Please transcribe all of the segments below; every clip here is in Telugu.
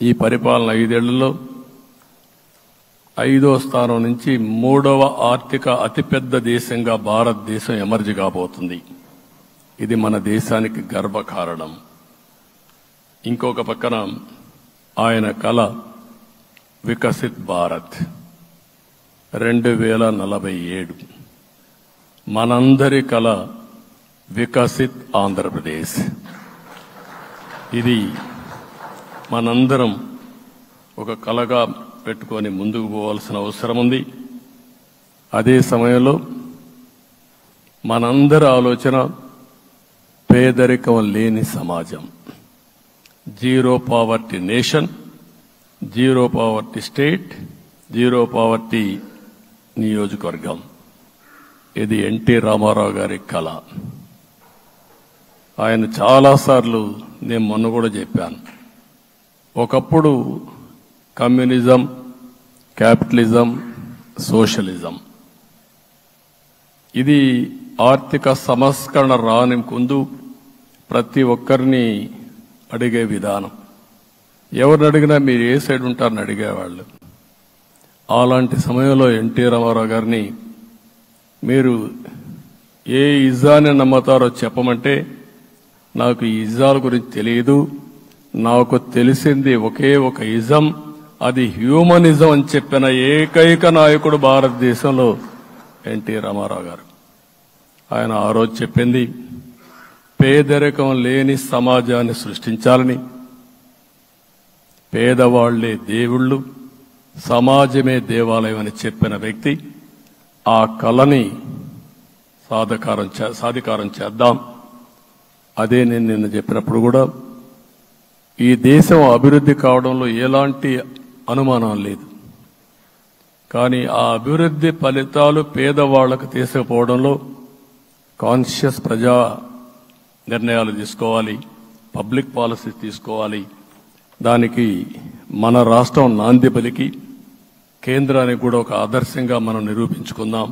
ఈ పరిపాలన 5 ఏళ్లలో 5వ స్థానం నుంచి 3వ ఆర్థిక అతిపెద్ద దేశంగా భారతదేశం ఎమర్జ్ కాబోతుంది. ఇది మన దేశానికి గర్వకారణం. ఇంకొక పక్కన ఆయన కల వికసిత్ భారత్ 2047, మనందరి కల వికసిత్ ఆంధ్రప్రదేశ్. ఇది మనందరం ఒక కలగా పెట్టుకొని ముందుకు పోవాల్సిన అవసరం ఉంది. అదే సమయంలో మనందరి ఆలోచన పేదరికం లేని సమాజం, zero poverty nation, zero poverty state, zero poverty నియోజకవర్గం. ఇది ఎన్టీ రామారావు గారి కళ. ఆయన చాలాసార్లు నేను మొన్న కూడా చెప్పాను, ఒకప్పుడు కమ్యూనిజం, క్యాపిటలిజం, సోషలిజం, ఇది ఆర్థిక సంస్కరణ రాని ముందు ప్రతి ఒక్కరిని అడిగే విధానం. ఎవరిని అడిగినా మీరు ఏ సైడ్ ఉంటారని అడిగేవాళ్ళు. అలాంటి సమయంలో ఎన్టీ రామారావు గారిని మీరు ఏ ఇజాన్ని నమ్ముతారో చెప్పమంటే, నాకు ఈ ఇజాల గురించి తెలియదు, నాకు తెలిసింది ఒకే ఒక ఇజం, అది హ్యూమనిజం అని చెప్పిన ఏకైక నాయకుడు భారతదేశంలో ఎన్టీ రామారావు గారు. ఆయన ఆ రోజు చెప్పింది పేదరికం లేని సమాజాన్ని సృష్టించాలని, పేదవాళ్లే దేవుళ్ళు, సమాజమే దేవాలయం అని చెప్పిన వ్యక్తి. ఆ కళని సాధికారం చేద్దాం. అదే నేను నిన్న చెప్పినప్పుడు కూడా, ఈ దేశం అభివృద్ధి కావడంలో ఎలాంటి అనుమానం లేదు. కానీ ఆ అభివృద్ధి ఫలితాలు పేదవాళ్లకు తీసుకుపోవడంలో కాన్షియస్ ప్రజా నిర్ణయాలు తీసుకోవాలి, పబ్లిక్ పాలసీ తీసుకోవాలి. దానికి మన రాష్ట్రం నాంది పలికి కేంద్రానికి కూడా ఒక ఆదర్శంగా మనం నిరూపించుకుందాం.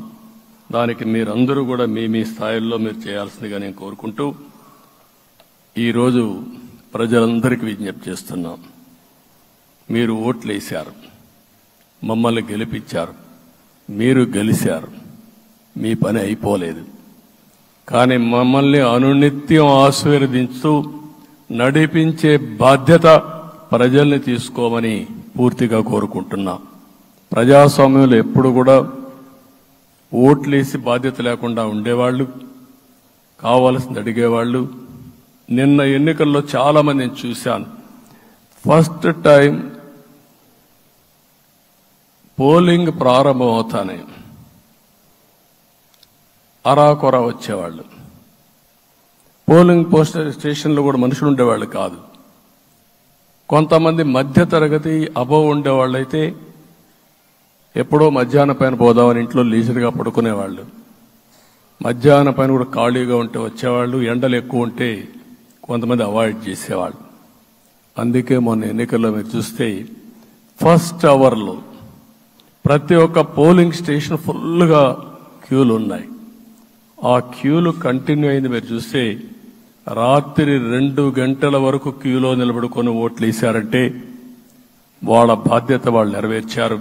దానికి మీరందరూ కూడా మీ స్థాయిల్లో మీరు చేయాల్సిందిగా నేను కోరుకుంటూ, ఈరోజు ప్రజలందరికీ విజ్ఞప్తి చేస్తున్నాం. మీరు ఓట్లేశారు, మమ్మల్ని గెలిపించారు, మీరు గెలిచారు, మీ పని అయిపోలేదు. కానీ మమ్మల్ని అనునిత్యం ఆశీర్వదించుతూ నడిపించే బాధ్యత ప్రజల్ని తీసుకోమని పూర్తిగా కోరుకుంటున్నాం. ప్రజాస్వామ్యంలో ఎప్పుడు కూడా ఓట్లేసి బాధ్యత లేకుండా ఉండేవాళ్లు, కావాల్సింది అడిగేవాళ్లు. నిన్న ఎన్నికల్లో చాలా మందిని చూశాను. ఫస్ట్ టైం పోలింగ్ ప్రారంభం అవుతానే అరాకొర వచ్చేవాళ్ళు. పోలింగ్ స్టేషన్లో కూడా మనుషులు ఉండేవాళ్ళు కాదు. కొంతమంది మధ్య తరగతి అబోవ్ ఉండేవాళ్ళైతే ఎప్పుడో మధ్యాహ్నం పైన పోదామని ఇంట్లో లీజర్గా పడుకునేవాళ్ళు. మధ్యాహ్నం పైన కూడా ఖాళీగా ఉంటే వచ్చేవాళ్ళు. ఎండలు ఎక్కువ ఉంటే కొంతమంది అవాయిడ్ చేసేవాళ్ళు. అందుకే మొన్న ఎన్నికల్లో మీరు చూస్తే ఫస్ట్ అవర్లో ప్రతి ఒక్క పోలింగ్ స్టేషన్ ఫుల్గా క్యూలు ఉన్నాయి. ఆ క్యూలు కంటిన్యూ అయింది. మీరు చూస్తే రాత్రి 2 గంటల వరకు క్యూలో నిలబడుకొని ఓట్లు వేశారంటే వాళ్ళ బాధ్యత వాళ్ళు నెరవేర్చారు.